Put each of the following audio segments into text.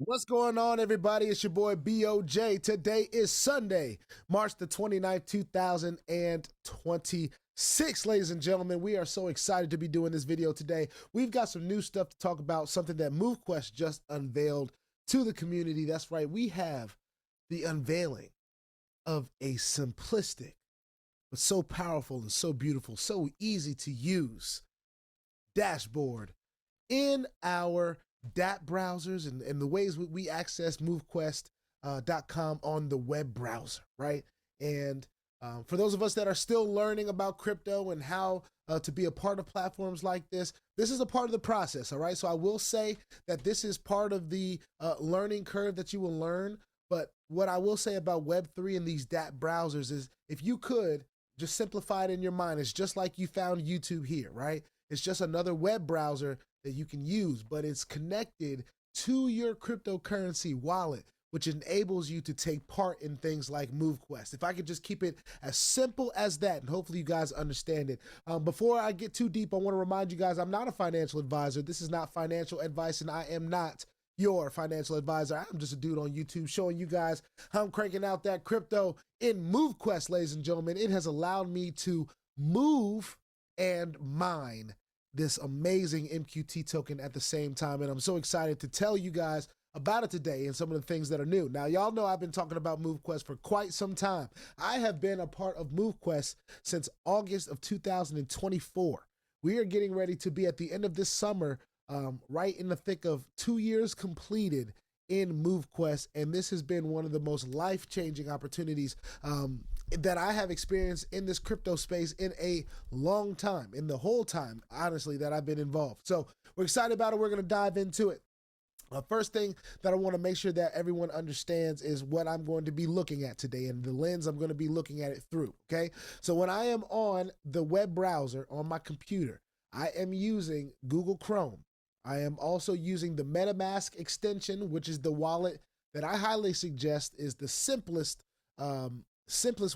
What's going on, everybody? It's your boy BOJ. Today is Sunday, March the 29th, 2026. Ladies and gentlemen, we are so excited to be doing this video today. We've got some new stuff to talk about, something that MoveQuest just unveiled to the community. That's right, we have the unveiling of a simplistic, but so powerful and so beautiful, so easy to use dashboard in our DApp browsers and the ways we access MoveQuest.com on the web browser, right? And for those of us that are still learning about crypto and how to be a part of platforms like this is a part of the process, all right? So I will say that this is part of the learning curve that you will learn. But what I will say about Web3 and these DApp browsers is if you could just simplify it in your mind, it's just like you found YouTube here, right? It's just another web browser that you can use, but it's connected to your cryptocurrency wallet, which enables you to take part in things like MoveQuest. If I could just keep it as simple as that, and hopefully you guys understand it. Before I get too deep, I want to remind you guys, I'm not a financial advisor. This is not financial advice, and I am not your financial advisor. I'm just a dude on YouTube showing you guys how I'm cranking out that crypto in MoveQuest, ladies and gentlemen. It has allowed me to move and mine this amazing MQT token at the same time. And I'm so excited to tell you guys about it today and some of the things that are new. Now, y'all know I've been talking about MoveQuest for quite some time. I have been a part of MoveQuest since August of 2024. We are getting ready to be at the end of this summer, right in the thick of 2 years completed in MoveQuest, and this has been one of the most life-changing opportunities that I have experienced in this crypto space in a long time, in the whole time, honestly, that I've been involved. So we're excited about it. We're going to dive into it. First thing that I want to make sure that everyone understands is what I'm going to be looking at today and the lens I'm going to be looking at it through, okay? So when I am on the web browser on my computer, I am using Google Chrome. I am also using the MetaMask extension, which is the wallet that I highly suggest is the simplest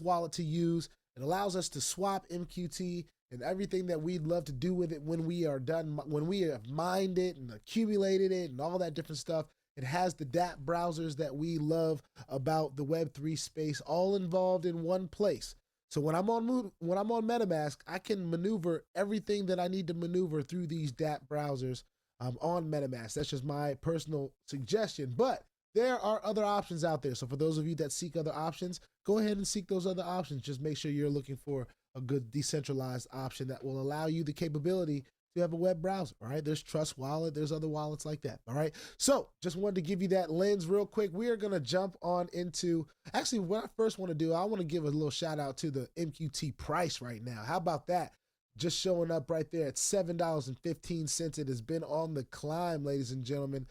wallet to use. It allows us to swap MQT and everything that we'd love to do with it when we are done, when we have mined it and accumulated it and all that different stuff. It has the DApp browsers that we love about the Web3 space all involved in one place. So when I'm on MetaMask, I can maneuver everything that I need to maneuver through these DApp browsers on MetaMask. That's just my personal suggestion, but there are other options out there. So for those of you that seek other options, go ahead and seek those other options. Just make sure you're looking for a good decentralized option that will allow you the capability to have a web browser, all right? There's Trust Wallet, there's other wallets like that, all right? So just wanted to give you that lens real quick. We are gonna jump on into, actually what I first wanna do, I wanna give a little shout out to the MQT price right now. How about that? Just showing up right there at $7.15. It has been on the climb, ladies and gentlemen.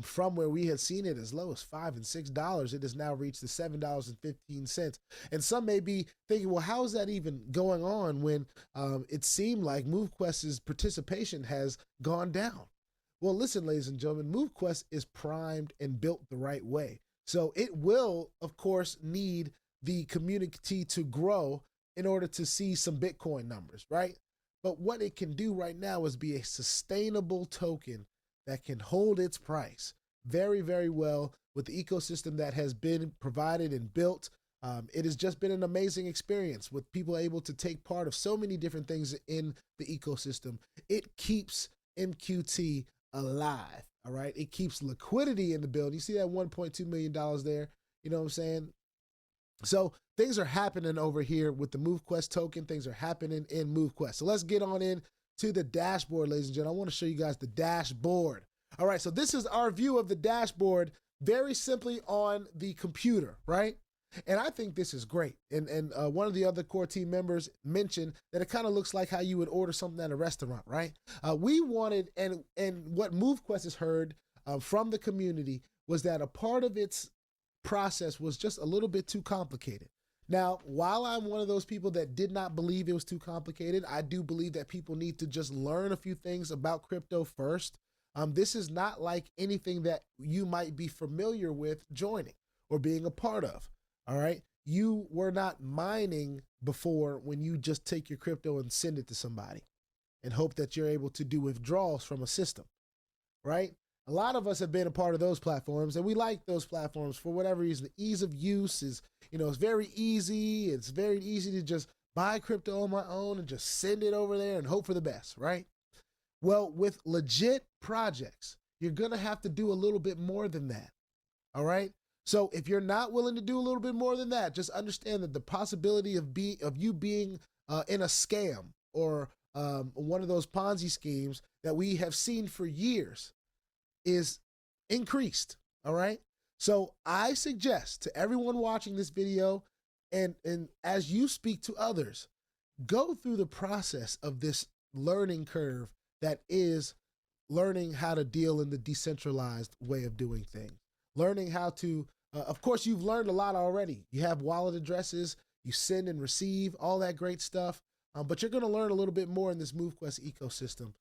From where we had seen it as low as $5 and $6, it has now reached the $7.15. And some may be thinking, well, how is that even going on when it seemed like MoveQuest's participation has gone down? Well, listen, ladies and gentlemen, MoveQuest is primed and built the right way. So it will, of course, need the community to grow in order to see some Bitcoin numbers, right? But what it can do right now is be a sustainable token that can hold its price very, very well with the ecosystem that has been provided and built. It has just been an amazing experience with people able to take part of so many different things in the ecosystem. It keeps MQT alive, all right? It keeps liquidity in the building. You see that $1.2 million there? You know what I'm saying? So things are happening over here with the MoveQuest token. Things are happening in MoveQuest. So let's get on in to the dashboard, ladies and gentlemen. I want to show you guys the dashboard. All right, so this is our view of the dashboard very simply on the computer, right? And I think this is great. And one of the other core team members mentioned that it kind of looks like how you would order something at a restaurant, right? We wanted, and what MoveQuest has heard from the community was that a part of its process was just a little bit too complicated. Now, while I'm one of those people that did not believe it was too complicated, I do believe that people need to just learn a few things about crypto first. This is not like anything that you might be familiar with joining or being a part of, all right? You were not mining before when you just take your crypto and send it to somebody and hope that you're able to do withdrawals from a system, right? A lot of us have been a part of those platforms, and we like those platforms for whatever reason. The ease of use is, it's very easy. It's very easy to just buy crypto on my own and just send it over there and hope for the best, right? Well, with legit projects, you're going to have to do a little bit more than that, all right? So if you're not willing to do a little bit more than that, just understand that the possibility of you being in a scam or one of those Ponzi schemes that we have seen for years is increased, all right? So I suggest to everyone watching this video, and as you speak to others, go through the process of this learning curve that is learning how to deal in the decentralized way of doing things. Learning how to, of course, you've learned a lot already. You have wallet addresses, you send and receive, all that great stuff. But you're going to learn a little bit more in this MoveQuest ecosystem.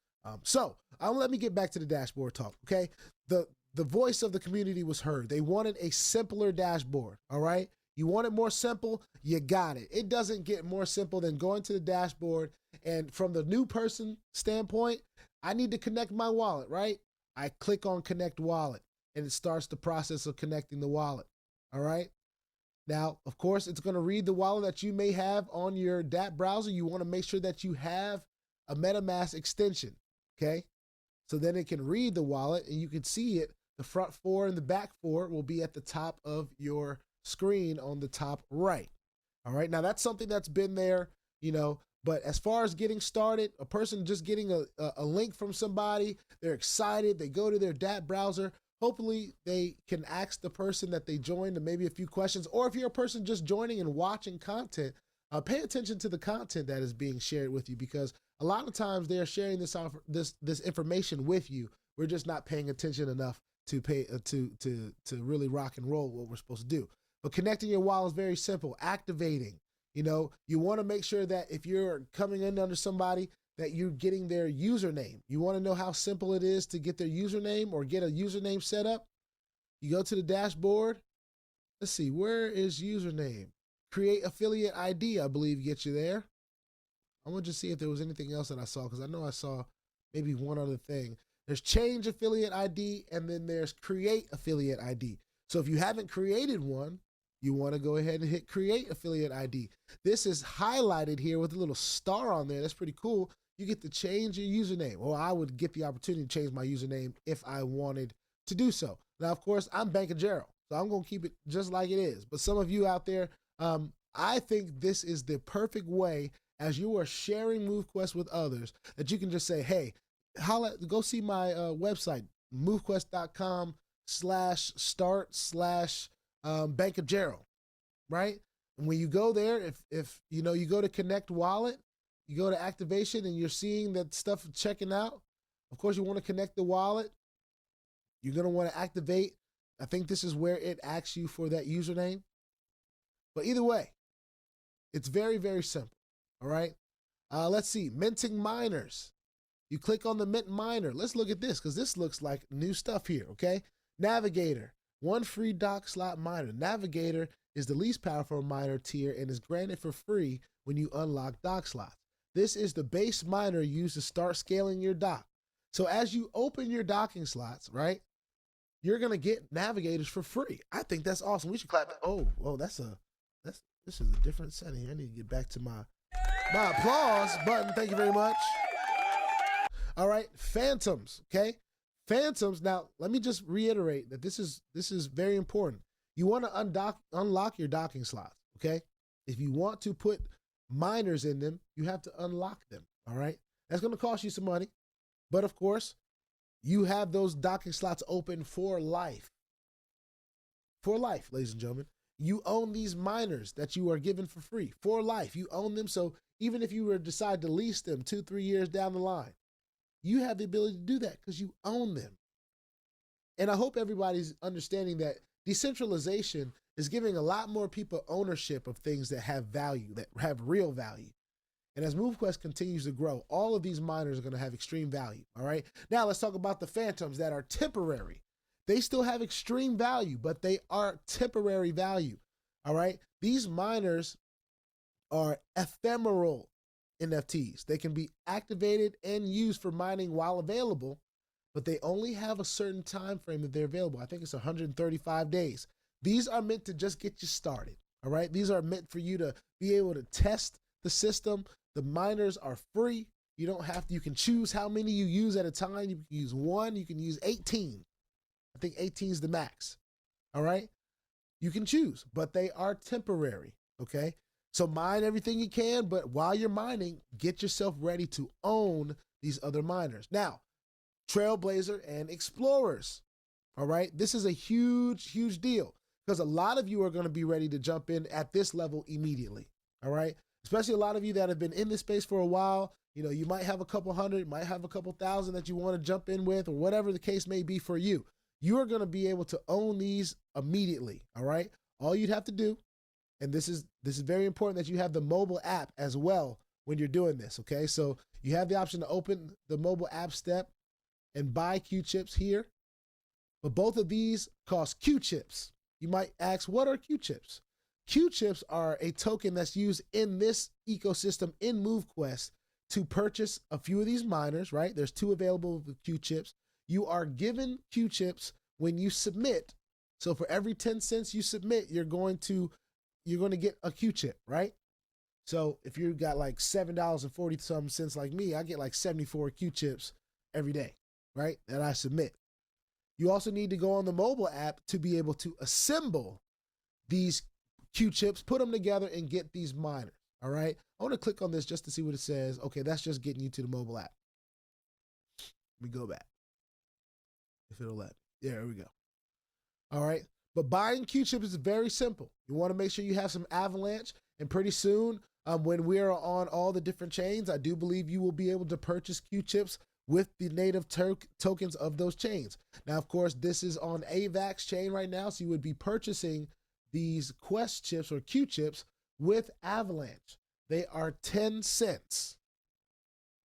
So let me get back to the dashboard talk, okay? The voice of the community was heard. They wanted a simpler dashboard, all right? You want it more simple, you got it. It doesn't get more simple than going to the dashboard, and from the new person standpoint, I need to connect my wallet, right? I click on Connect Wallet, and it starts the process of connecting the wallet, all right? Now, of course, it's going to read the wallet that you may have on your dApp browser. You want to make sure that you have a MetaMask extension, okay? So then it can read the wallet, and you can see it. The front 4 and the back 4 will be at the top of your screen on the top right. All right, now that's something that's been there, but as far as getting started, a person just getting a link from somebody, they're excited, they go to their dApp browser, hopefully they can ask the person that they joined maybe a few questions, or if you're a person just joining and watching content, pay attention to the content that is being shared with you, because a lot of times they're sharing this information with you. We're just not paying attention enough to to really rock and roll what we're supposed to do. But connecting your wallet is very simple. Activating, you want to make sure that if you're coming in under somebody, that you're getting their username. You want to know how simple it is to get their username or get a username set up? You go to the dashboard. Let's see, where is username? Create affiliate ID, I believe, gets you there. I want to just see if there was anything else that I saw, because I know I saw maybe one other thing. There's change affiliate ID, and then there's create affiliate ID. So if you haven't created one, you want to go ahead and hit create affiliate ID. This is highlighted here with a little star on there. That's pretty cool. You get to change your username. Or I would get the opportunity to change my username if I wanted to do so. Now, of course, I'm Banker Gerald, so I'm going to keep it just like it is. But some of you out there, I think this is the perfect way, as you are sharing MoveQuest with others, that you can just say, hey, go see my website, movequest.com/start/Banker Gerald, right? And when you go there, if you go to Connect Wallet, you go to activation, and you're seeing that stuff checking out. Of course, you want to connect the wallet. You're going to want to activate. I think this is where it asks you for that username. But either way, it's very, very simple. All right. Let's see. Minting miners. You click on the mint miner. Let's look at this, because this looks like new stuff here. Okay. Navigator. 1 free doc slot miner. Navigator is the least powerful miner tier and is granted for free when you unlock doc slots. This is the base miner used to start scaling your doc. So as you open your docking slots, right, you're going to get navigators for free. I think that's awesome. We should clap. Oh, this is a different setting. I need to get back to my applause button. Thank you very much. All right, phantoms, okay? Phantoms, now let me just reiterate that this is very important. You want to unlock your docking slots, okay? If you want to put miners in them, you have to unlock them, all right? That's going to cost you some money, but of course, you have those docking slots open for life. For life, ladies and gentlemen. You own these miners that you are given for free for life. You own them, so even if you were to decide to lease them 2-3 years down the line, you have the ability to do that because you own them. And I hope everybody's understanding that decentralization is giving a lot more people ownership of things that have value, that have real value. And as MoveQuest continues to grow, all of these miners are going to have extreme value, all right? Now let's talk about the phantoms that are temporary. They still have extreme value, but they are temporary value, all right? These miners are ephemeral NFTs. They can be activated and used for mining while available, but they only have a certain time frame that they're available. I think it's 135 days. These are meant to just get you started, all right? These are meant for you to be able to test the system. The miners are free. You don't have to, you can choose how many you use at a time. You can use 1, you can use 18. I think 18 is the max, all right? You can choose, but they are temporary, okay? So mine everything you can, but while you're mining, get yourself ready to own these other miners. Now, Trailblazer and Explorers, all right? This is a huge, huge deal because a lot of you are going to be ready to jump in at this level immediately, all right? Especially a lot of you that have been in this space for a while. You know, you might have a couple hundred, might have a couple thousand that you want to jump in with, or whatever the case may be for you. You are going to be able to own these immediately, all right? All you'd have to do, and this is very important that you have the mobile app as well when you're doing this, okay? So you have the option to open the mobile app step and buy Q-chips here, but both of these cost Q-chips. You might ask, what are Q-chips? Q-chips are a token that's used in this ecosystem in MoveQuest to purchase a few of these miners, right? There's 2 available with Q-chips. You are given Q-chips when you submit. So for every 10 cents you submit, you're going to get a Q-chip, right? So if you got like $7.40 something like me, I get like 74 Q-chips every day, right? That I submit. You also need to go on the mobile app to be able to assemble these Q-chips, put them together and get these miners, all right? I want to click on this just to see what it says. Okay, that's just getting you to the mobile app. Let me go back. If it'll let. There we go. All right. But buying Q-chips is very simple. You want to make sure you have some Avalanche, and pretty soon, when we are on all the different chains, I do believe you will be able to purchase Q-chips with the native tokens of those chains. Now, of course, this is on AVAX chain right now, so you would be purchasing these Quest chips or Q-chips with Avalanche. They are 10 cents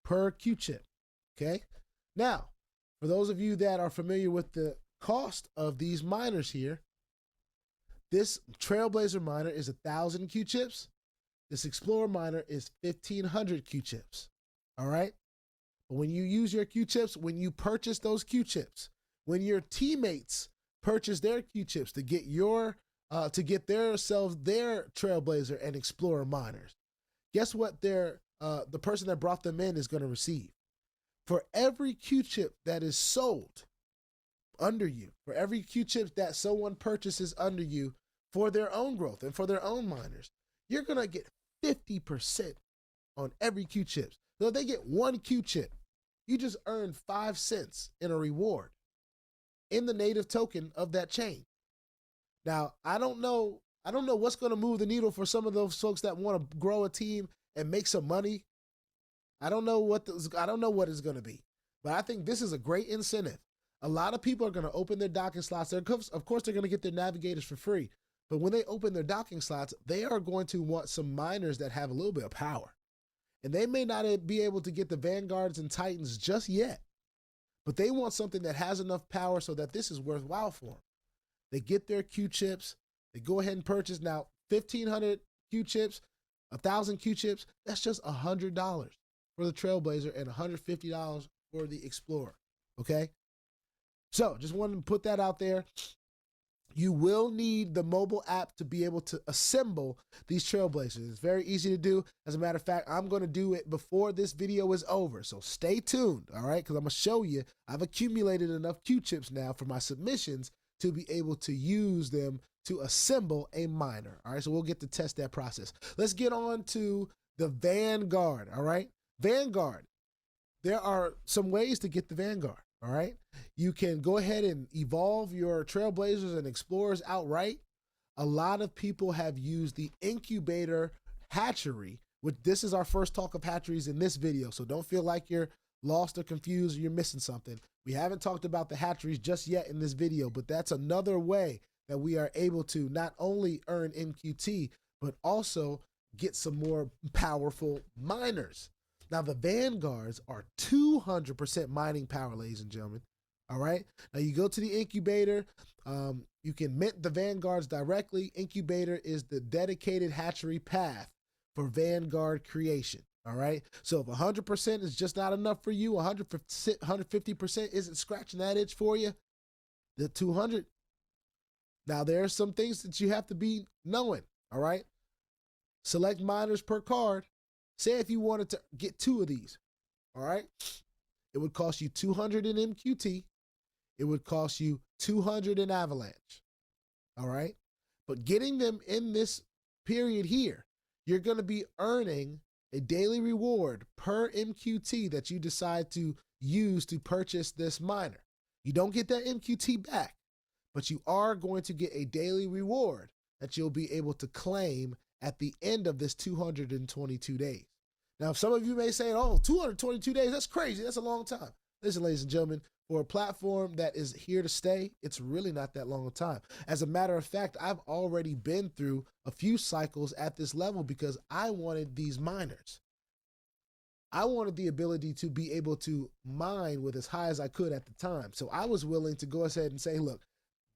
per Q-chip, okay? Now, for those of you that are familiar with the cost of these miners here, this Trailblazer miner is 1,000 Q-chips. This Explorer miner is 1,500 Q-chips, all right? But when you use your Q-chips, when you purchase those Q-chips, when your teammates purchase their Q-chips to get themselves their Trailblazer and Explorer miners, guess what the person that brought them in is going to receive? For every Q-chip that is sold under you, for every Q-chip that someone purchases under you for their own growth and for their own miners, you're going to get 50% on every Q-chip. So if they get 1 Q-chip, you just earned 5 cents in a reward in the native token of that chain. Now, I don't know what's going to move the needle for some of those folks that want to grow a team and make some money. I don't know what it's going to be, but I think this is a great incentive. A lot of people are going to open their docking slots. Of course, they're going to get their navigators for free, but when they open their docking slots, they are going to want some miners that have a little bit of power. And they may not be able to get the Vanguards and Titans just yet, but they want something that has enough power so that this is worthwhile for them. They get their Q-chips, they go ahead and purchase. Now, 1,500 Q-chips, 1,000 Q-chips, that's just $100 for the Trailblazer and $150 for the Explorer, okay? So just wanted to put that out there. You will need the mobile app to be able to assemble these Trailblazers. It's very easy to do. As a matter of fact, I'm going to do it before this video is over. So stay tuned, all right? Because I'm going to show you I've accumulated enough Q-chips now for my submissions to be able to use them to assemble a miner, all right? So we'll get to test that process. Let's get on to the Vanguard, all right? Vanguard, there are some ways to get the Vanguard, all right? You can go ahead and evolve your Trailblazers and Explorers outright. A lot of people have used the incubator hatchery, which this is our first talk of hatcheries in this video, so don't feel like you're lost or confused or you're missing something. We haven't talked about the hatcheries just yet in this video, but that's another way that we are able to not only earn MQT, but also get some more powerful miners. Now, the Vanguards are 200% mining power, ladies and gentlemen. All right. Now, you go to the incubator. You can mint the Vanguards directly. Incubator is the dedicated hatchery path for Vanguard creation. All right. So if 100% is just not enough for you, 150% isn't scratching that itch for you, the 200. Now there are some things that you have to be knowing. All right. Select miners per card. Say if you wanted to get 2 of these, all right, it would cost you 200 in MQT. It would cost you 200 in Avalanche. All right. But getting them in this period here, you're going to be earning a daily reward per MQT that you decide to use to purchase this miner. You don't get that MQT back, but you are going to get a daily reward that you'll be able to claim at the end of this 222 days. Now, some of you may say, oh, 222 days, that's crazy. That's a long time. Listen, ladies and gentlemen, for a platform that is here to stay, it's really not that long a time. As a matter of fact, I've already been through a few cycles at this level because I wanted these miners. I wanted the ability to be able to mine with as high as I could at the time. So I was willing to go ahead and say, look,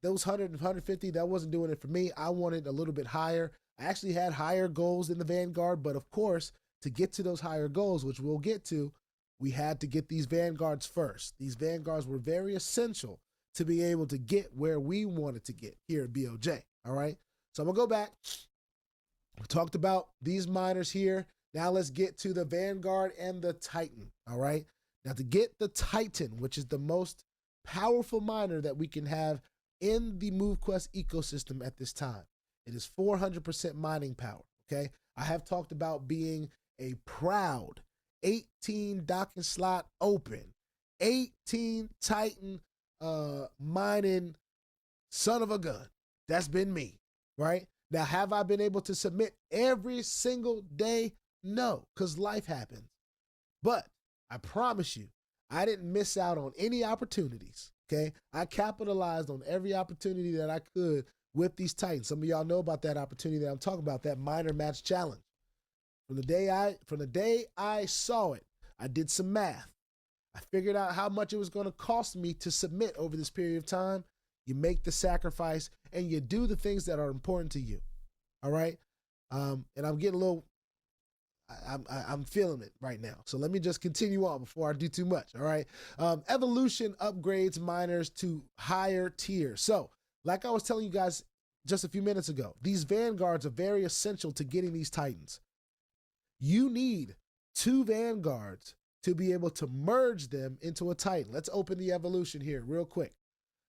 those 100 and 150, that wasn't doing it for me. I wanted a little bit higher. I actually had higher goals in the Vanguard, but of course, to get to those higher goals, which we'll get to, we had to get these Vanguards first. These Vanguards were very essential to be able to get where we wanted to get here at BOJ, all right? So I'm gonna go back. We talked about these miners here. Now let's get to the Vanguard and the Titan, all right? Now to get the Titan, which is the most powerful miner that we can have in the MoveQuest ecosystem at this time, it is 400% mining power, okay? I have talked about being a proud 18 docking slot open, 18 Titan mining son of a gun. That's been me, right? Now, have I been able to submit every single day? No, because life happens. But I promise you, I didn't miss out on any opportunities, okay? I capitalized on every opportunity that I could with these Titans. Some of y'all know about that opportunity that I'm talking about, that miner match challenge. From the day I saw it, I did some math. I figured out how much it was going to cost me to submit over this period of time. You make the sacrifice and you do the things that are important to you. All right. And I'm getting a little, I'm feeling it right now. So let me just continue on before I do too much. All right. Evolution upgrades miners to higher tiers. So like I was telling you guys just a few minutes ago, these Vanguards are very essential to getting these Titans. You need 2 Vanguards to be able to merge them into a Titan. Let's open the evolution here real quick.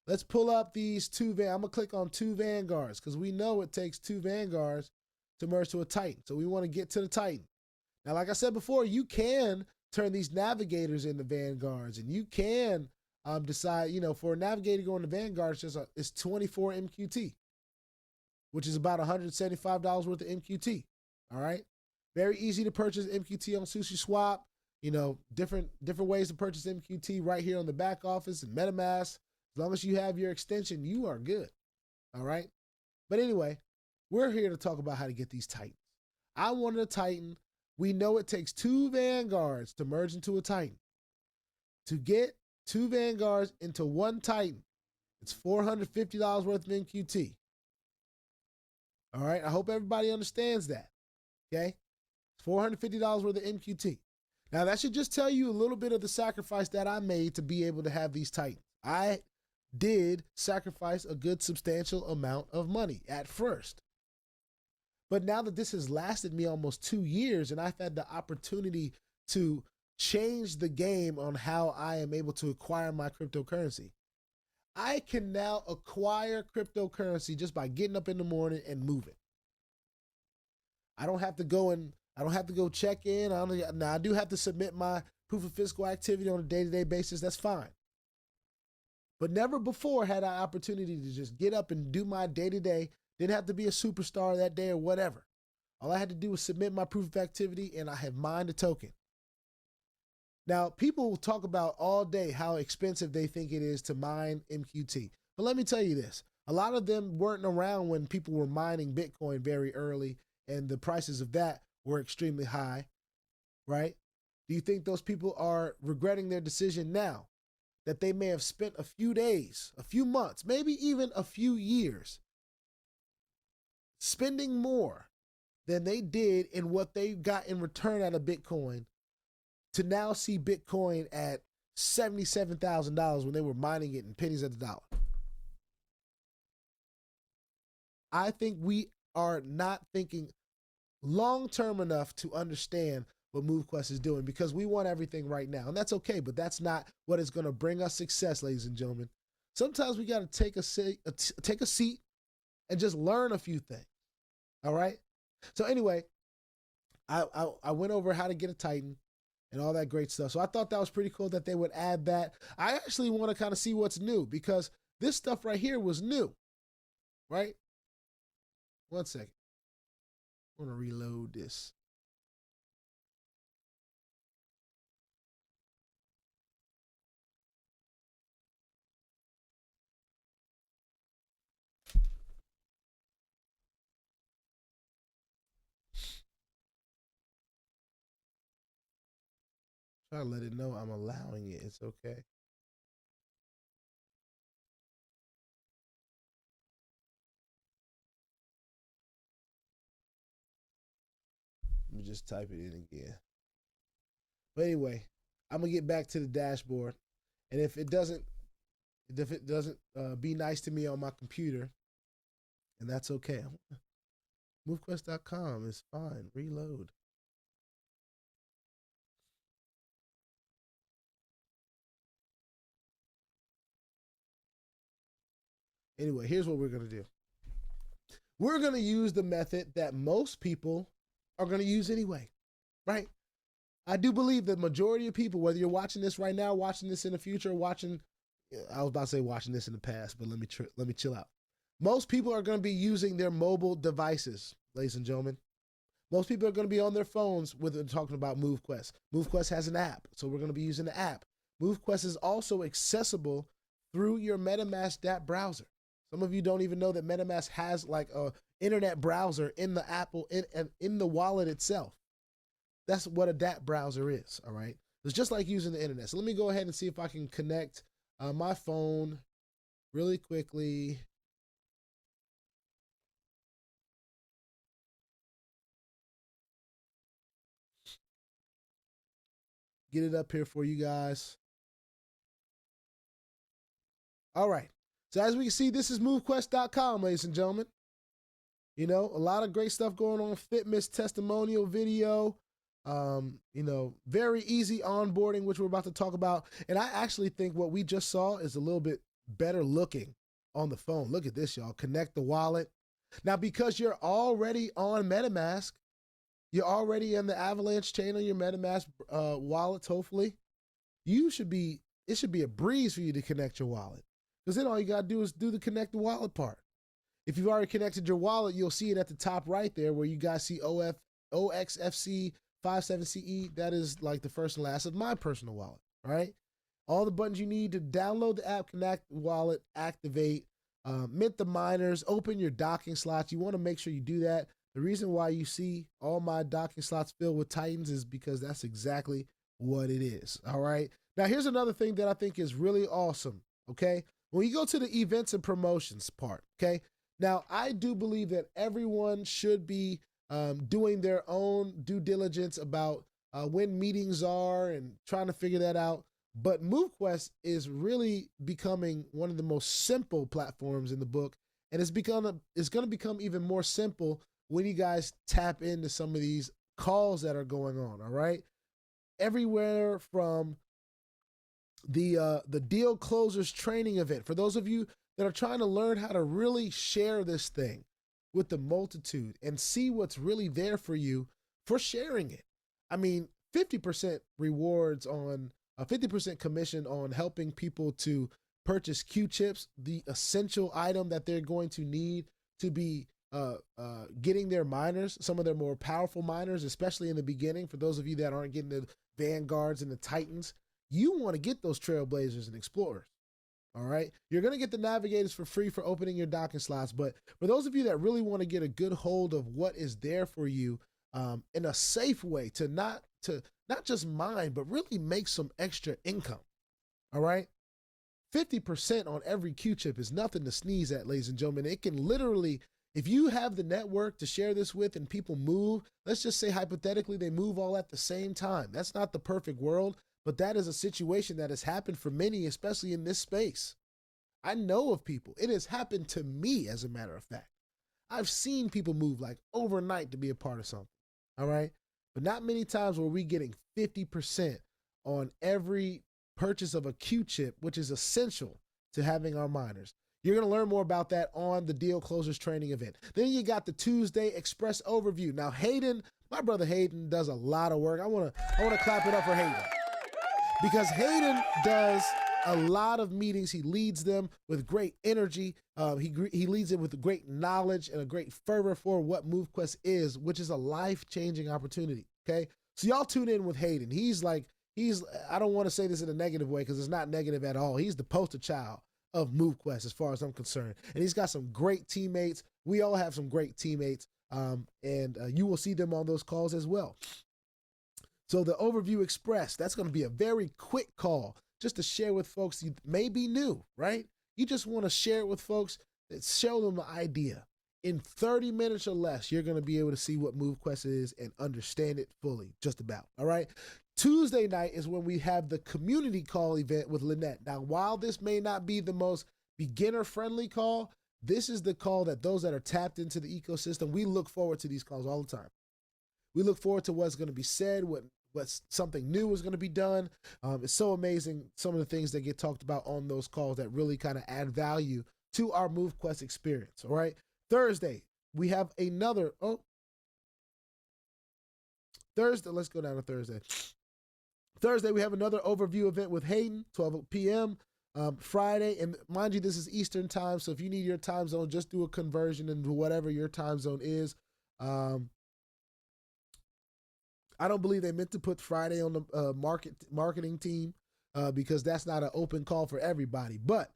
Let's pull up these 2 I'm going to click on 2 Vanguards because we know it takes 2 Vanguards to merge to a Titan. So we want to get to the Titan. Now, like I said before, you can turn these navigators into Vanguards, and you can decide, you know, for a navigator going to Vanguard, it's 24 MQT, which is about $175 worth of MQT. All right. Very easy to purchase MQT on Sushi Swap. You know, different ways to purchase MQT right here on the back office and MetaMask. As long as you have your extension, you are good. All right. But anyway, we're here to talk about how to get these Titans. I wanted a Titan. We know it takes 2 Vanguards to merge into a Titan. To get 2 Vanguards into 1 Titan, it's $450 worth of MQT. All right. I hope everybody understands that. Okay. $450 worth of MQT. Now that should just tell you a little bit of the sacrifice that I made to be able to have these Titans. I did sacrifice a good substantial amount of money at first. But now that this has lasted me almost 2 years and I've had the opportunity to change the game on how I am able to acquire my cryptocurrency, I can now acquire cryptocurrency just by getting up in the morning and moving. I don't have to go check in. Now I do have to submit my proof of physical activity on a day-to-day basis. That's fine. But never before had I opportunity to just get up and do my day-to-day. Didn't have to be a superstar that day or whatever. All I had to do was submit my proof of activity and I have mined a token. Now, people will talk about all day how expensive they think it is to mine MQT. But let me tell you this. A lot of them weren't around when people were mining Bitcoin very early and the prices of that were extremely high, right? Do you think those people are regretting their decision now? That they may have spent a few days, a few months, maybe even a few years spending more than they did in what they got in return out of Bitcoin to now see Bitcoin at $77,000 when they were mining it in pennies at the dollar. I think we are not thinking long-term enough to understand what MoveQuest is doing, because we want everything right now. And that's okay, but that's not what is going to bring us success, ladies and gentlemen. Sometimes we got to take a seat and just learn a few things. All right? So anyway, I went over how to get a Titan and all that great stuff. So I thought that was pretty cool that they would add that. I actually want to kind of see what's new, because this stuff right here was new, right? One second. I want to reload this. Try to let it know I'm allowing it. It's okay. Let me just type it in again. But anyway, I'm gonna get back to the dashboard, and if it doesn't be nice to me on my computer, and that's okay. MoveQuest.com is fine. Reload. Anyway, here's what we're gonna do. We're gonna use the method that most people are gonna use anyway, right? I do believe the majority of people, whether you're watching this right now, watching this in the future, I was about to say watching this in the past, but let me chill out. Most people are going to be using their mobile devices, ladies and gentlemen. Most people are going to be on their phones when talking about MoveQuest. MoveQuest has an app, so we're going to be using the app. MoveQuest is also accessible through your MetaMask DApp browser. Some of you don't even know that MetaMask has like a internet browser in the Apple, in the wallet itself. That's what a DApp browser is, all right? It's just like using the internet. So let me go ahead and see if I can connect my phone really quickly. Get it up here for you guys. All right. So as we can see, this is MoveQuest.com, ladies and gentlemen. You know, a lot of great stuff going on. Fitness testimonial video. You know, very easy onboarding, which we're about to talk about. And I actually think what we just saw is a little bit better looking on the phone. Look at this, y'all. Connect the wallet. Now, because you're already on MetaMask, you're already in the Avalanche chain on your MetaMask wallets, hopefully. It should be a breeze for you to connect your wallet. Because then all you got to do is do the connect the wallet part. If you've already connected your wallet, you'll see it at the top right there where you guys see OXFC 57CE. That is like the first and last of my personal wallet, right? All the buttons you need to download the app, connect the wallet, activate, mint the miners, open your docking slots. You want to make sure you do that. The reason why you see all my docking slots filled with Titans is because that's exactly what it is, all right? Now, here's another thing that I think is really awesome, okay? When you go to the events and promotions part, okay? Now, I do believe that everyone should be doing their own due diligence about when meetings are and trying to figure that out. But MoveQuest is really becoming one of the most simple platforms in the book. And it's going to become even more simple when you guys tap into some of these calls that are going on, all right? Everywhere from the deal closers training event. For those of you that are trying to learn how to really share this thing with the multitude and see what's really there for you for sharing it. I mean, 50% rewards on 50% commission on helping people to purchase Q-chips, the essential item that they're going to need to be getting their miners, some of their more powerful miners, especially in the beginning. For those of you that aren't getting the Vanguards and the Titans, you want to get those Trailblazers and Explorers. All right. You're going to get the Navigators for free for opening your docking slots. But for those of you that really want to get a good hold of what is there for you in a safe way to not just mine, but really make some extra income. All right. 50% on every Q-chip is nothing to sneeze at, ladies and gentlemen. It can literally If you have the network to share this with and people move, let's just say hypothetically they move all at the same time. That's not the perfect world, but that is a situation that has happened for many, especially in this space. I know of people. It has happened to me, as a matter of fact. I've seen people move like overnight to be a part of something, all right? But not many times were we getting 50% on every purchase of a Q chip, which is essential to having our miners. You're going to learn more about that on the Deal Closers training event. Then you got the Tuesday Express overview. Now, Hayden, my brother Hayden does a lot of work. I want to clap it up for Hayden, because Hayden does a lot of meetings. He leads them with great energy. He leads it with great knowledge and a great fervor for what MoveQuest is, which is a life-changing opportunity, okay? So y'all tune in with Hayden. I don't want to say this in a negative way because it's not negative at all. He's the poster child of MoveQuest as far as I'm concerned. And he's got some great teammates. We all have some great teammates, and you will see them on those calls as well. So the Overview Express, that's going to be a very quick call just to share with folks. You may be new, right? You just want to share it with folks, show them the idea. In 30 minutes or less, you're going to be able to see what MoveQuest is and understand it fully, just about, all right? Tuesday night is when we have the community call event with Lynette. Now, while this may not be the most beginner-friendly call, this is the call that those that are tapped into the ecosystem, we look forward to these calls all the time. We look forward to what's going to be said, what's something new is going to be done. It's so amazing, some of the things that get talked about on those calls that really kind of add value to our MoveQuest experience, all right? Thursday, we have another, Thursday, let's go down to Thursday. Thursday, we have another overview event with Hayden, 12 p.m. Friday, and mind you, this is Eastern time, so if you need your time zone, just do a conversion into whatever your time zone is. I don't believe they meant to put Friday on the marketing team because that's not an open call for everybody, but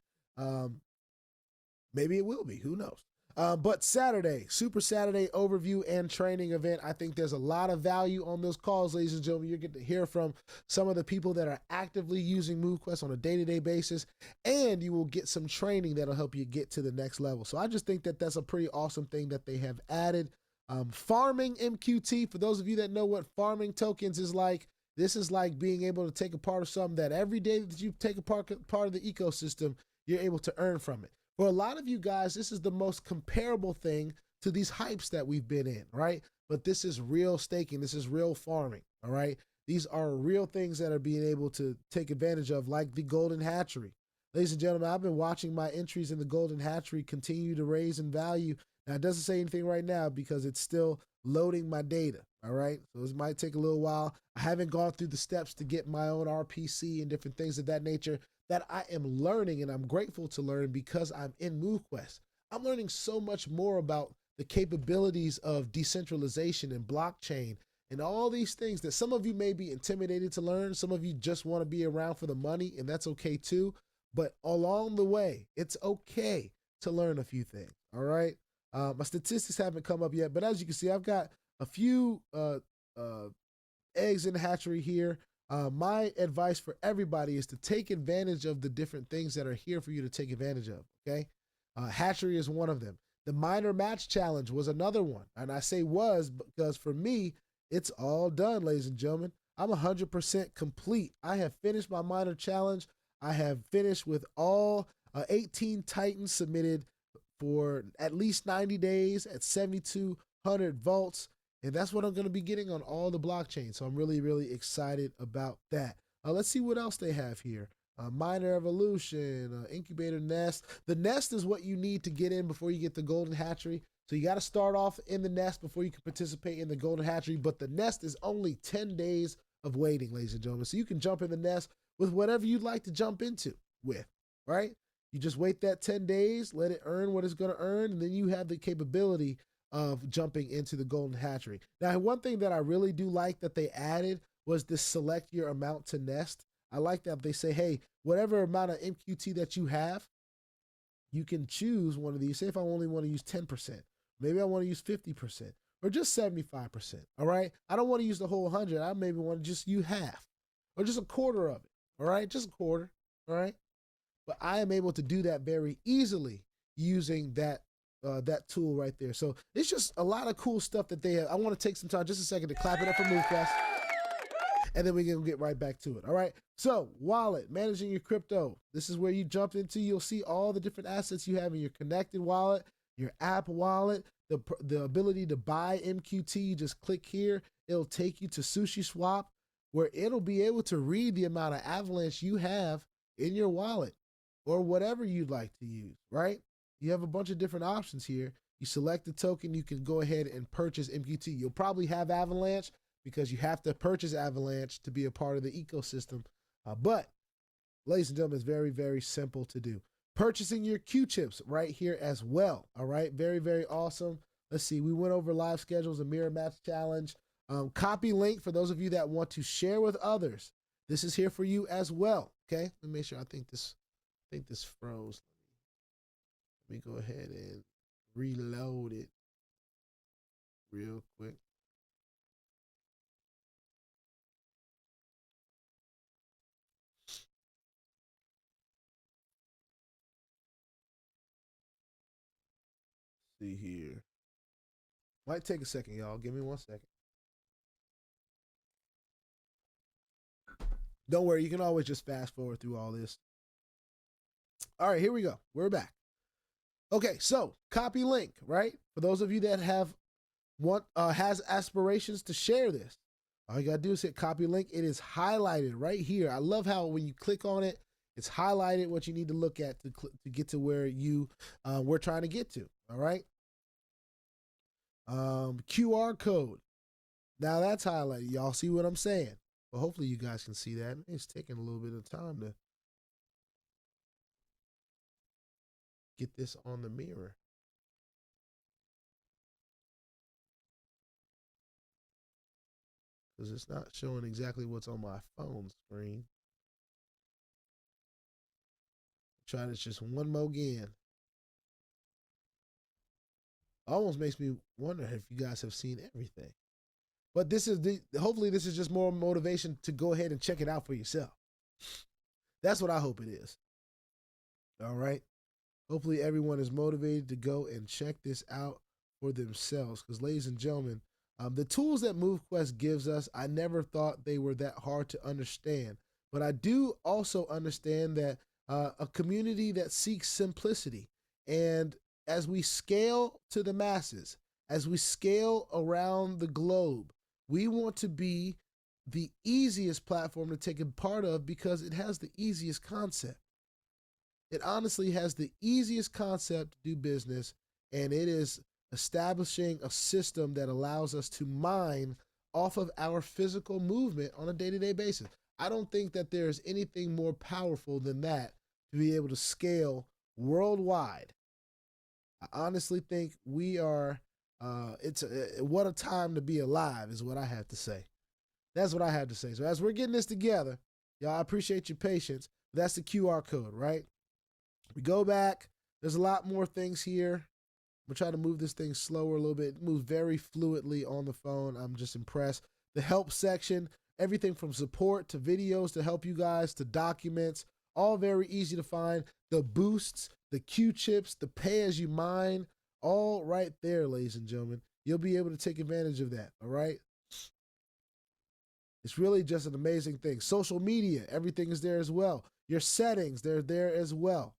maybe it will be, who knows? But Saturday, Super Saturday overview and training event. I think there's a lot of value on those calls, ladies and gentlemen. You're getting to hear from some of the people that are actively using MoveQuest on a day-to-day basis, and you will get some training that'll help you get to the next level. So I just think that that's a pretty awesome thing that they have added. Farming MQT, for those of you that know what farming tokens is like, this is like being able to take a part of something that every day that you take a part of the ecosystem, you're able to earn from it. For a lot of you guys, this is the most comparable thing to these hypes that we've been in, right? But this is real staking. This is real farming, all right? These are real things that are being able to take advantage of, like the Golden Hatchery. Ladies and gentlemen, I've been watching my entries in the Golden Hatchery continue to raise in value. Now, it doesn't say anything right now because it's still loading my data, all right? So this might take a little while. I haven't gone through the steps to get my own RPC and different things of that nature that I am learning, and I'm grateful to learn because I'm in MoveQuest. I'm learning so much more about the capabilities of decentralization and blockchain and all these things that some of you may be intimidated to learn. Some of you just want to be around for the money, and that's okay too. But along the way, it's okay to learn a few things, all right? My statistics haven't come up yet, but as you can see, I've got a few eggs in the hatchery here. My advice for everybody is to take advantage of the different things that are here for you to take advantage of, okay? Hatchery is one of them. The Miner Match Challenge was another one. And I say was because for me, it's all done, ladies and gentlemen. I'm 100% complete. I have finished my Miner Challenge. I have finished with all 18 Titans submitted for at least 90 days at 7,200 vaults. And that's what I'm going to be getting on all the blockchains. So I'm really, really excited about that. Let's see what else they have here. Miner Evolution, Incubator Nest. The nest is what you need to get in before you get the Golden Hatchery. So you got to start off in the nest before you can participate in the Golden Hatchery. But the nest is only 10 days of waiting, ladies and gentlemen. So you can jump in the nest with whatever you'd like to jump into with, right? You just wait that 10 days, let it earn what it's going to earn, and then you have the capability of jumping into the Golden Hatchery. Now, one thing that I really do like that they added was this select your amount to nest. I like that they say, hey, whatever amount of MQT that you have, you can choose one of these. Say if I only want to use 10%, maybe I want to use 50% or just 75%, all right? I don't want to use the whole 100. I maybe want to just use half or just a quarter of it, all right? Just a quarter, all right? But I am able to do that very easily using that that tool right there. So it's just a lot of cool stuff that they have. I want to take some time, just a second, to clap it up for MoveQuest, and then we can get right back to it. All right. So wallet, managing your crypto. This is where you jump into. You'll see all the different assets you have in your connected wallet, your app wallet, the ability to buy MQT. You just click here. It'll take you to Sushi Swap, where it'll be able to read the amount of Avalanche you have in your wallet or whatever you'd like to use, right? You have a bunch of different options here. You select the token, you can go ahead and purchase MQT. You'll probably have Avalanche because you have to purchase Avalanche to be a part of the ecosystem. But ladies and gentlemen, it's very, very simple to do. Purchasing your Q-chips right here as well. All right, very, very awesome. Let's see, we went over live schedules, a mirror match challenge. Copy link for those of you that want to share with others. This is here for you as well. Okay, let me make sure. I think this froze. Let me go ahead and reload it real quick. See here. Might take a second, y'all. Give me 1 second. Don't worry, you can always just fast forward through all this. All right, here we go. We're back. Okay, so copy link, right? For those of you that has aspirations to share this, all you gotta do is hit copy link. It is highlighted right here. I love how when you click on it, it's highlighted what you need to look at to get to where we're trying to get to. All right. QR code. Now that's highlighted. Y'all see what I'm saying? Well, hopefully you guys can see that. It's taking a little bit of time to get this on the mirror. Because it's not showing exactly what's on my phone screen. Try this just one more again. Almost makes me wonder if you guys have seen everything. But this is hopefully this is just more motivation to go ahead and check it out for yourself. That's what I hope it is. All right. Hopefully everyone is motivated to go and check this out for themselves. Because ladies and gentlemen, the tools that MoveQuest gives us, I never thought they were that hard to understand. But I do also understand that a community that seeks simplicity, and as we scale to the masses, as we scale around the globe, we want to be the easiest platform to take a part of because it has the easiest concept. It honestly has the easiest concept to do business, and it is establishing a system that allows us to mine off of our physical movement on a day-to-day basis. I don't think that there's anything more powerful than that to be able to scale worldwide. I honestly think we are, what a time to be alive is what I have to say. That's what I have to say. So as we're getting this together, y'all, I appreciate your patience. That's the QR code, right? We go back. There's a lot more things here. We'll try to move this thing slower a little bit. It moves very fluidly on the phone. I'm just impressed. The help section, everything from support to videos to help you guys to documents, all very easy to find. The boosts, the Q-chips, the pay as you mine, all right there, ladies and gentlemen. You'll be able to take advantage of that, all right? It's really just an amazing thing. Social media, everything is there as well. Your settings, they're there as well.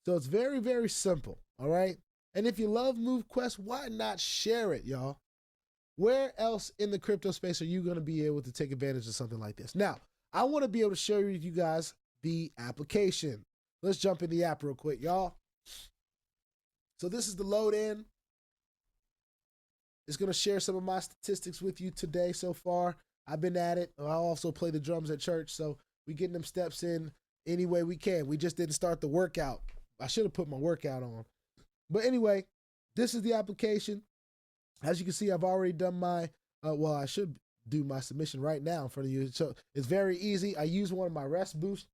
So it's very, very simple, all right? And if you love MoveQuest, why not share it, y'all? Where else in the crypto space are you going to be able to take advantage of something like this? Now, I want to be able to share with you guys the application. Let's jump in the app real quick, y'all. So this is the load in. It's going to share some of my statistics with you today so far. I've been at it. I also play the drums at church, so we getting them steps in any way we can. We just didn't start the workout. I should have put my workout on. But anyway, this is the application. As you can see, I've already done my, well, I should do my submission right now in front of you. So it's very easy. I used one of my rest boosts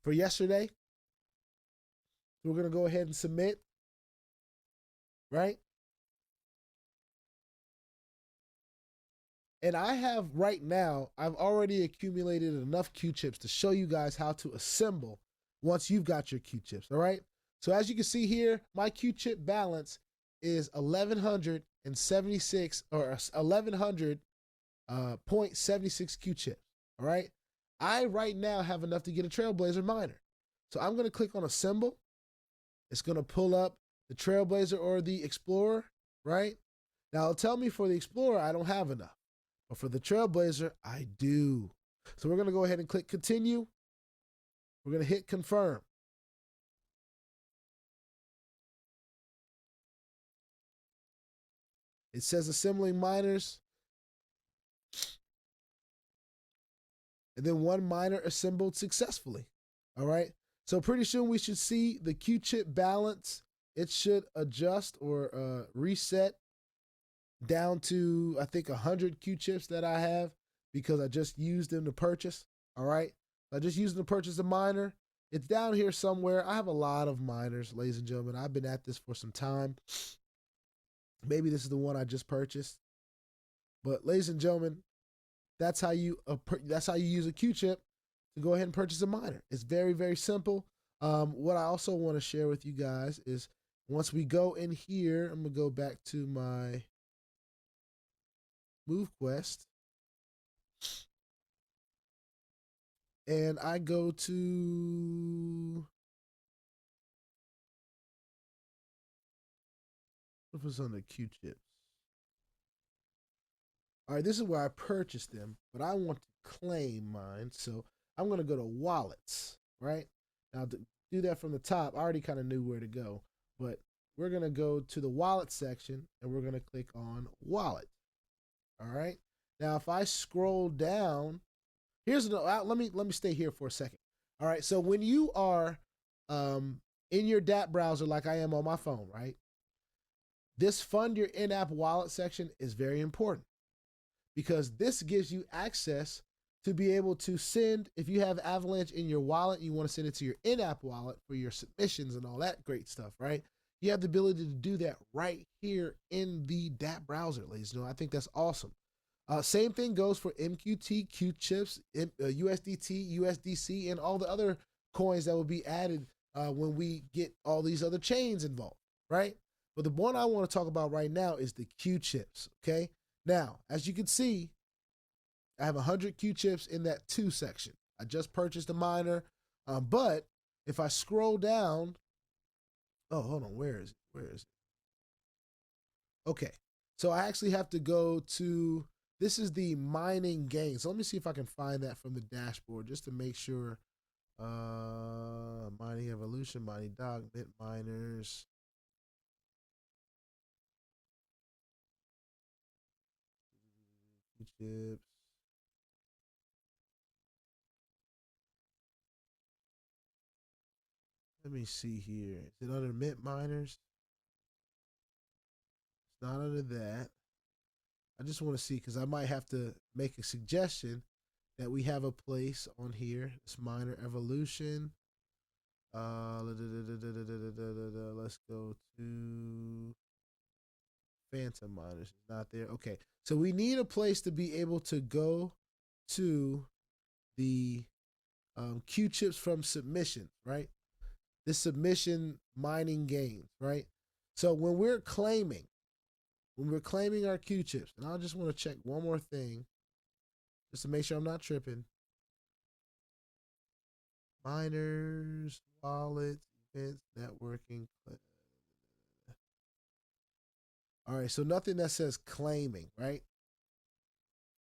for yesterday. So we're going to go ahead and submit, right? And I have right now, I've already accumulated enough Q-chips to show you guys how to assemble once you've got your Q-chips, all right? So as you can see here, my Q-chip balance is 1176 or 1100.76 Q chips. All right. I right now have enough to get a Trailblazer miner. So I'm going to click on a symbol. It's going to pull up the Trailblazer or the Explorer, right? Now it'll tell me for the Explorer, I don't have enough, but for the Trailblazer, I do. So we're going to go ahead and click continue. We're going to hit confirm. It says assembling miners. And then one miner assembled successfully. All right. So pretty soon we should see the Q chip balance. It should adjust or reset down to, I think, 100 Q chips that I have because I just used them to purchase. All right. I just used them to purchase a miner. It's down here somewhere. I have a lot of miners, ladies and gentlemen. I've been at this for some time. Maybe this is the one I just purchased. But ladies and gentlemen, that's how you use a Q chip to go ahead and purchase a miner. It's very, very simple. What I also want to share with you guys is once we go in here, I'm going to go back to my MoveQuest. And I go to, what was on the Q chips? All right, this is where I purchased them, but I want to claim mine. So I'm going to go to wallets, right? Now to do that from the top, I already kind of knew where to go, but we're going to go to the wallet section and we're going to click on wallet. All right. Now, if I scroll down, here's let me stay here for a second. All right. So when you are in your DApp browser, like I am on my phone, right? This fund your in-app wallet section is very important because this gives you access to be able to send, if you have Avalanche in your wallet, you want to send it to your in-app wallet for your submissions and all that great stuff, right? You have the ability to do that right here in the DApp browser, ladies and gentlemen. I think that's awesome. Same thing goes for MQT, Q chips, USDT, USDC, and all the other coins that will be added when we get all these other chains involved, right? But the one I want to talk about right now is the Q chips, okay? Now, as you can see, I have 100 Q chips in that 2 section. I just purchased a miner, but if I scroll down, oh, hold on, where is it? Where is it? Okay, so I actually have to go to, this is the mining gain. So let me see if I can find that from the dashboard just to make sure. Mining evolution, mining dog, mint miners. Q chips. Let me see here. Is it under mint miners? It's not under that. I just want to see because I might have to make a suggestion that we have a place on here. It's miner evolution. Let's go to phantom miners. It's not there. Okay, so we need a place to be able to go to the Q chips from submission, right? This submission mining gains, right? So when we're claiming our Q chips, and I just want to check one more thing just to make sure I'm not tripping. Miners, wallets, events, networking. All right, so nothing that says claiming, right?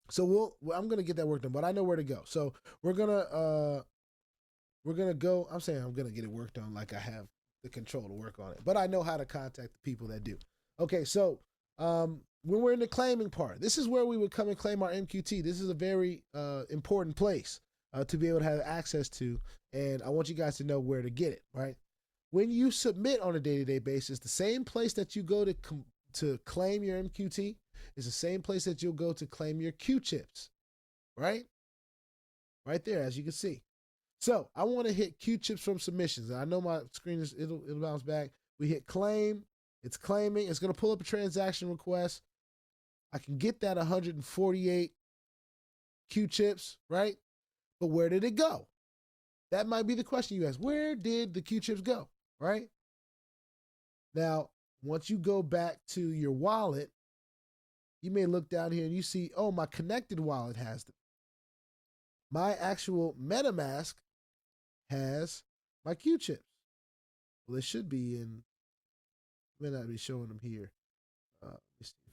So I'm gonna get that work done, but I know where to go. So we're gonna go. I'm saying I'm gonna get it worked on like I have the control to work on it, but I know how to contact the people that do. Okay, so when we're in the claiming part, this is where we would come and claim our MQT. This is a very important place to be able to have access to, and I want you guys to know where to get it, right? When you submit on a day-to-day basis, the same place that you go to claim your MQT is the same place that you'll go to claim your Q chips, right? Right there, as you can see. So I want to hit Q chips from submissions. And I know my screen it'll bounce back. We hit claim. It's claiming. It's going to pull up a transaction request. I can get that 148 Q chips, right? But where did it go? That might be the question you ask. Where did the Q chips go, right? Now, once you go back to your wallet, you may look down here and you see, oh, my connected wallet has them. My actual MetaMask has my Q-chips. Well, it should be in, may not be showing them here. Let me see if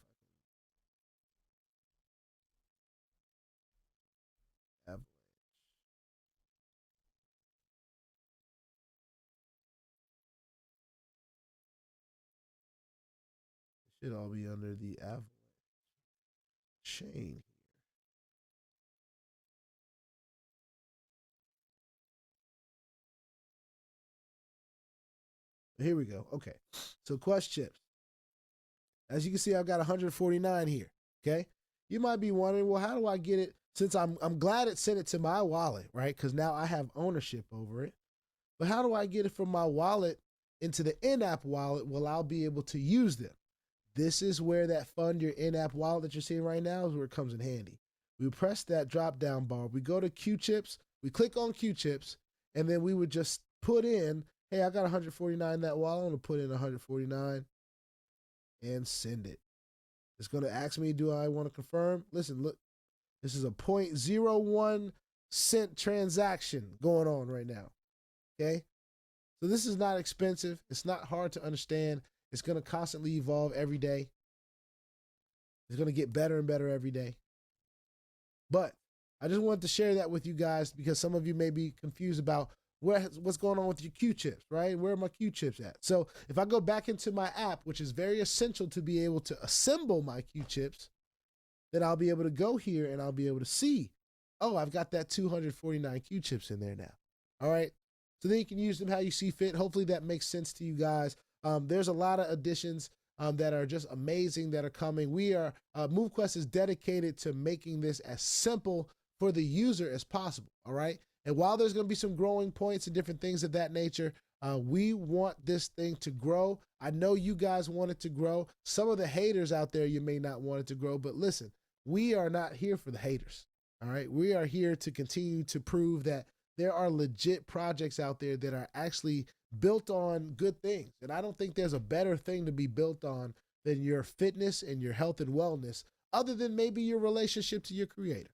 I can. Avalanche. It should all be under the Avalanche chain. Here we go. Okay. So Quest chips. As you can see, I've got 149 here. Okay. You might be wondering, well, how do I get it? Since I'm glad it sent it to my wallet, right? Because now I have ownership over it. But how do I get it from my wallet into the in-app wallet? Well, I'll be able to use them. This is where that fund your in-app wallet that you're seeing right now is where it comes in handy. We press that drop-down bar. We go to Q-chips. We click on Q-chips, and then we would just put in, hey, I got 149 in that wallet. I'm going to put in 149 and send it. It's going to ask me, do I want to confirm? Listen, look, this is a 0.01 cent transaction going on right now. Okay? So this is not expensive. It's not hard to understand. It's going to constantly evolve every day. It's going to get better and better every day. But I just wanted to share that with you guys because some of you may be confused about what's going on with your Q-chips, right? Where are my Q-chips at? So if I go back into my app, which is very essential to be able to assemble my Q-chips, then I'll be able to go here and I'll be able to see, oh, I've got that 249 Q-chips in there now. All right. So then you can use them how you see fit. Hopefully that makes sense to you guys. There's a lot of additions that are just amazing that are coming. MoveQuest is dedicated to making this as simple for the user as possible. All right. And while there's going to be some growing points and different things of that nature, we want this thing to grow. I know you guys want it to grow. Some of the haters out there, you may not want it to grow, but listen, we are not here for the haters. All right. We are here to continue to prove that there are legit projects out there that are actually built on good things. And I don't think there's a better thing to be built on than your fitness and your health and wellness, other than maybe your relationship to your creator.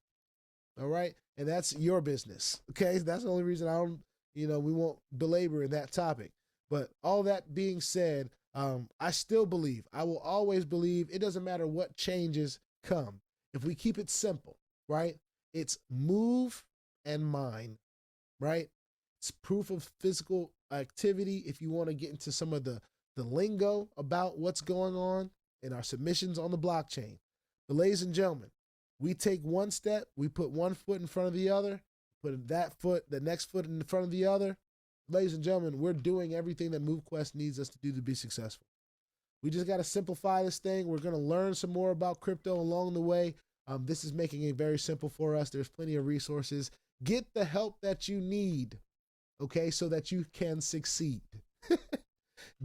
All right. And that's your business. Okay. That's the only reason we won't belabor in that topic. But all that being said, I still believe, I will always believe, it doesn't matter what changes come. If we keep it simple, right? It's move and mine, right? It's proof of physical activity. If you want to get into some of the lingo about what's going on in our submissions on the blockchain. But ladies and gentlemen, we take one step, we put one foot in front of the other, put the next foot in front of the other. Ladies and gentlemen, we're doing everything that MoveQuest needs us to do to be successful. We just got to simplify this thing. We're going to learn some more about crypto along the way. This is making it very simple for us. There's plenty of resources. Get the help that you need, okay, so that you can succeed.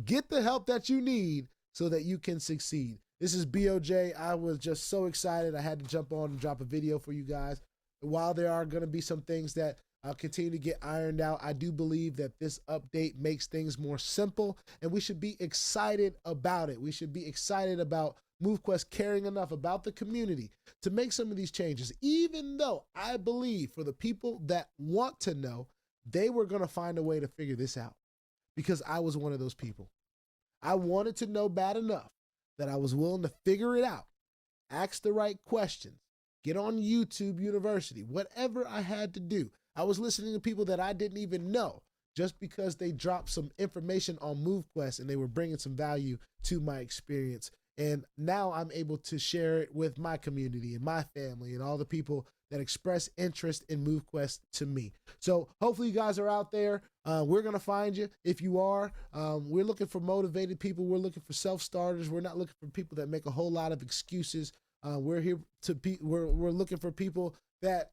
Get the help that you need so that you can succeed. This is BOJ. I was just so excited. I had to jump on and drop a video for you guys. While there are going to be some things that continue to get ironed out, I do believe that this update makes things more simple, and we should be excited about it. We should be excited about MoveQuest caring enough about the community to make some of these changes, even though I believe for the people that want to know, they were going to find a way to figure this out, because I was one of those people. I wanted to know bad enough that I was willing to figure it out, ask the right questions, get on YouTube University, whatever I had to do. I was listening to people that I didn't even know just because they dropped some information on MoveQuest and they were bringing some value to my experience. And now I'm able to share it with my community and my family and all the people that express interest in MoveQuest to me. So hopefully you guys are out there. We're going to find you if you are. We're looking for motivated people. We're looking for self-starters. We're not looking for people that make a whole lot of excuses. We're here to be, we're looking for people that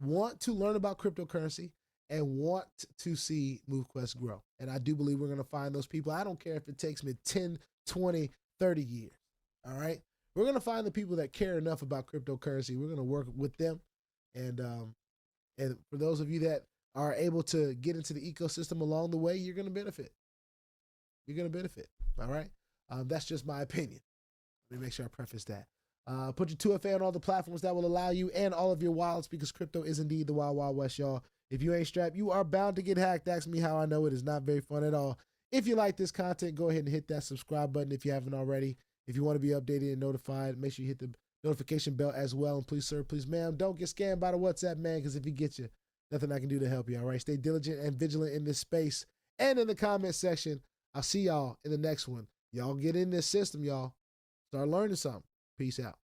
want to learn about cryptocurrency and want to see MoveQuest grow. And I do believe we're going to find those people. I don't care if it takes me 10, 20, 30 years. All right. We're going to find the people that care enough about cryptocurrency. We're going to work with them. And for those of you that are able to get into the ecosystem along the way, you're going to benefit. You're going to benefit. All right. That's just my opinion. Let me make sure I preface that. Put your 2FA on all the platforms that will allow you and all of your wallets, because crypto is indeed the wild, wild west, y'all. If you ain't strapped, you are bound to get hacked. Ask me how I know. It is not very fun at all. If you like this content, go ahead and hit that subscribe button if you haven't already. If you want to be updated and notified, make sure you hit the notification bell as well. And please, sir, please, ma'am, don't get scammed by the WhatsApp man, because if he gets you, nothing I can do to help you, all right? Stay diligent and vigilant in this space and in the comment section. I'll see y'all in the next one. Y'all get in this system, y'all. Start learning something. Peace out.